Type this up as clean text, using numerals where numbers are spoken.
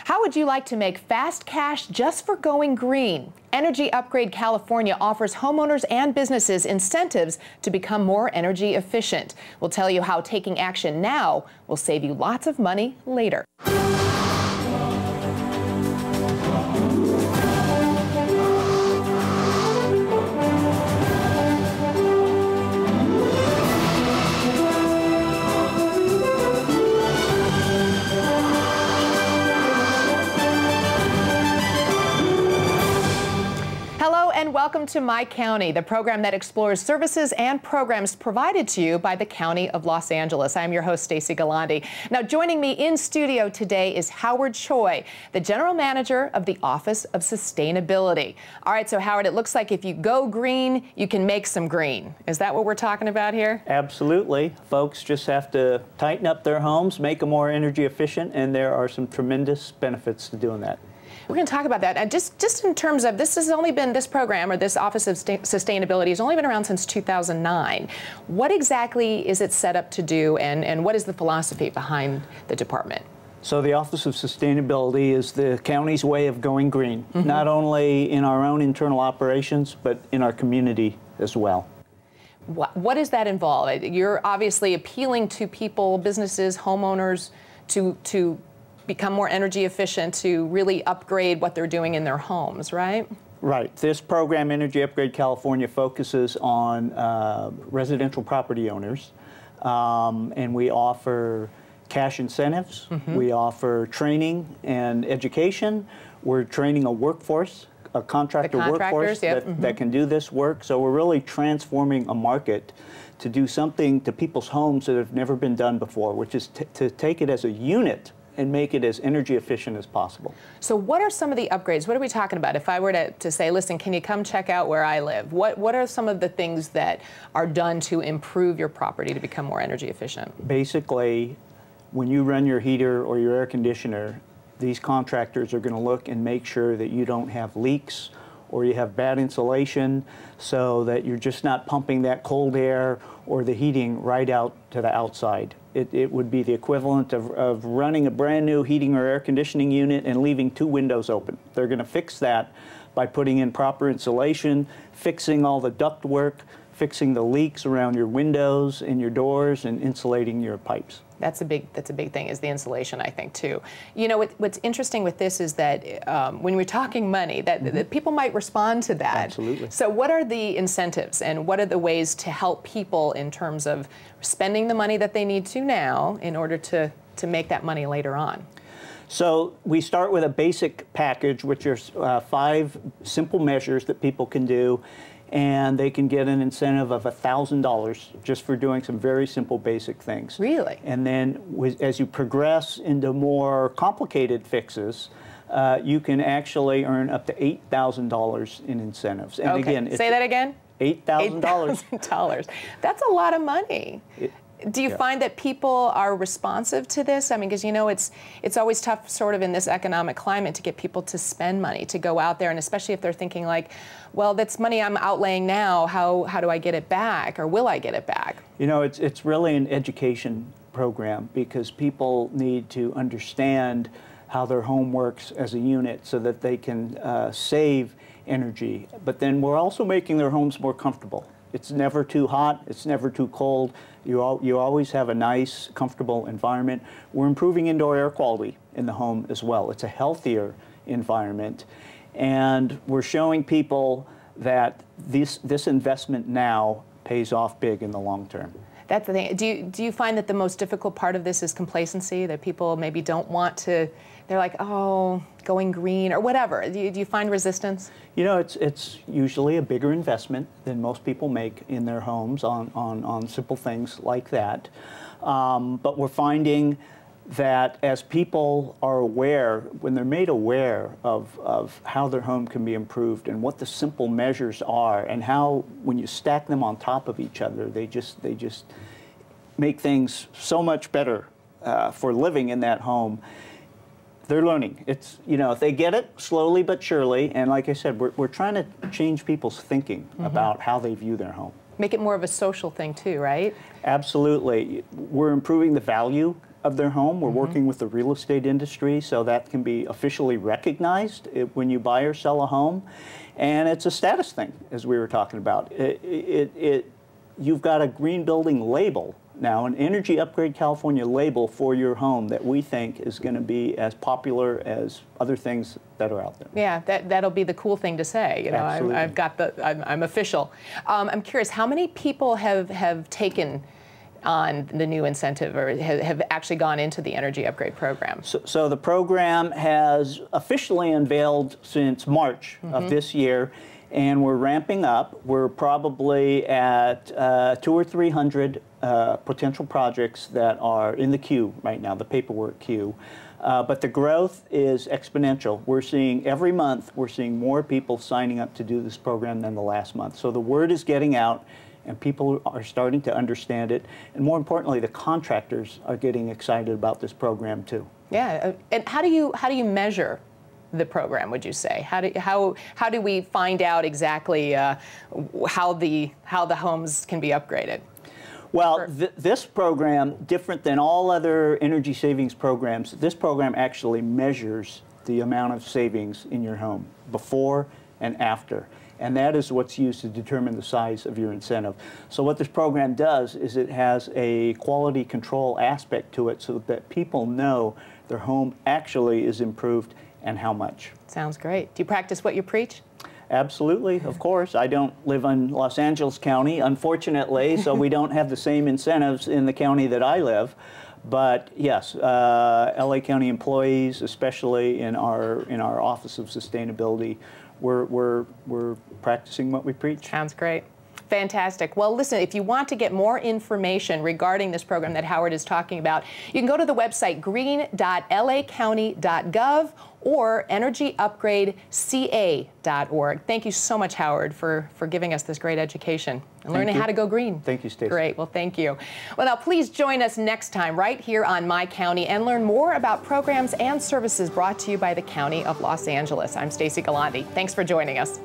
How would you like to make fast cash just for going green? Energy Upgrade California offers homeowners and businesses incentives to become more energy efficient. We'll tell you how taking action now will save you lots of money later. Hello and welcome to My County, the program that explores services and programs provided to you by the County of Los Angeles. I'm your host, Stacey Galante. Now, joining me in studio today is Howard Choi, the General Manager of the Office of Sustainability. All right, so Howard, it looks like if you go green, you can make some green. Is that what we're talking about here? Absolutely. Folks just have to tighten up their homes, make them more energy efficient, and there are some tremendous benefits to doing that. We're going to talk about that. And just in terms of this program, or this Office of Sustainability, has only been around since 2009. What exactly is it set up to do, and what is the philosophy behind the department? So the Office of Sustainability is the county's way of going green, not only in our own internal operations, but in our community as well. What does that involve? You're obviously appealing to people, businesses, homeowners, to become more energy efficient, to really upgrade what they're doing in their homes, right? Right. This program, Energy Upgrade California, focuses on residential property owners, and we offer cash incentives. We offer training and education. We're training a workforce, a contractor workforce that can do this work. So we're really transforming a market to do something to people's homes that have never been done before, which is to take it as a unit and make it as energy efficient as possible. So what are some of the upgrades? What are we talking about? If I were to say, listen, can you come check out where I live? What are some of the things that are done to improve your property to become more energy efficient? Basically, when you run your heater or your air conditioner, these contractors are going to look and make sure that you don't have leaks or you have bad insulation, so that you're just not pumping that cold air or the heating right out to the outside. It would be the equivalent of running a brand new heating or air conditioning unit and leaving 2 windows open. They're going to fix that by putting in proper insulation, fixing all the duct work, fixing the leaks around your windows and your doors, and insulating your pipes. That's a big thing, is the insulation, I think, too. You know, what's interesting with this is that when we're talking money, that people might respond to that. Absolutely. So what are the incentives, and what are the ways to help people in terms of spending the money that they need to now in order to make that money later on? So we start with a basic package, which are 5 simple measures that people can do, and they can get an incentive of $1,000 just for doing some very simple basic things. Really? And then as you progress into more complicated fixes, you can actually earn up to $8,000 in incentives. And okay. Again, say that again? $8,000. $8,000. That's a lot of money. Do you find that people are responsive to this? I mean, because you know, it's always tough sort of in this economic climate to get people to spend money, to go out there, and especially if they're thinking like, well, that's money I'm outlaying now, how do I get it back, or will I get it back? You know, it's really an education program, because people need to understand how their home works as a unit so that they can save energy. But then we're also making their homes more comfortable. It's never too hot, it's never too cold. You always have a nice, comfortable environment. We're improving indoor air quality in the home as well. It's a healthier environment. And we're showing people that this investment now pays off big in the long term. That's the thing. Do you find that the most difficult part of this is complacency, that people maybe don't want to, they're like, oh, going green or whatever? Do you find resistance? You know, it's usually a bigger investment than most people make in their homes on simple things like that. But we're finding that as people are aware, when they're made aware of how their home can be improved and what the simple measures are, and how when you stack them on top of each other, they just make things so much better for living in that home. They're learning. It's, you know, they get it slowly but surely, and like I said, we're trying to change people's thinking about how they view their home. Make it more of a social thing too, right? Absolutely. We're improving the value of their home. We're working with the real estate industry so that can be officially recognized when you buy or sell a home. And it's a status thing, as we were talking about. You've got a green building label now, an Energy Upgrade California label for your home that we think is going to be as popular as other things that are out there. Yeah, that'll be the cool thing to say. You know, I've got I'm official. I'm curious, how many people have taken on the new incentive or have actually gone into the Energy Upgrade program? So the program has officially unveiled since March of this year, and we're ramping up. We're probably at 200 or 300 potential projects that are in the queue right now, the paperwork queue. But the growth is exponential. We're seeing every month, we're seeing more people signing up to do this program than the last month. So the word is getting out, and people are starting to understand it. And more importantly, the contractors are getting excited about this program too. Yeah, and how do you measure the program, would you say? How do we find out exactly how the homes can be upgraded? Well, this program, different than all other energy savings programs, this program actually measures the amount of savings in your home before and after. And that is what's used to determine the size of your incentive. So what this program does is it has a quality control aspect to it so that people know their home actually is improved and how much. Sounds great. Do you practice what you preach? Absolutely, of course. I don't live in Los Angeles County, unfortunately, so we don't have the same incentives in the county that I live. But yes, LA County employees, especially in our Office of Sustainability, we're practicing what we preach. Sounds great. Fantastic. Well, listen, if you want to get more information regarding this program that Howard is talking about, you can go to the website green.lacounty.gov or energyupgradeca.org. Thank you so much, Howard, for giving us this great education and learning how to go green. Thank you, Stacey. Great. Well, thank you. Well, now please join us next time right here on My County and learn more about programs and services brought to you by the County of Los Angeles. I'm Stacey Galante. Thanks for joining us.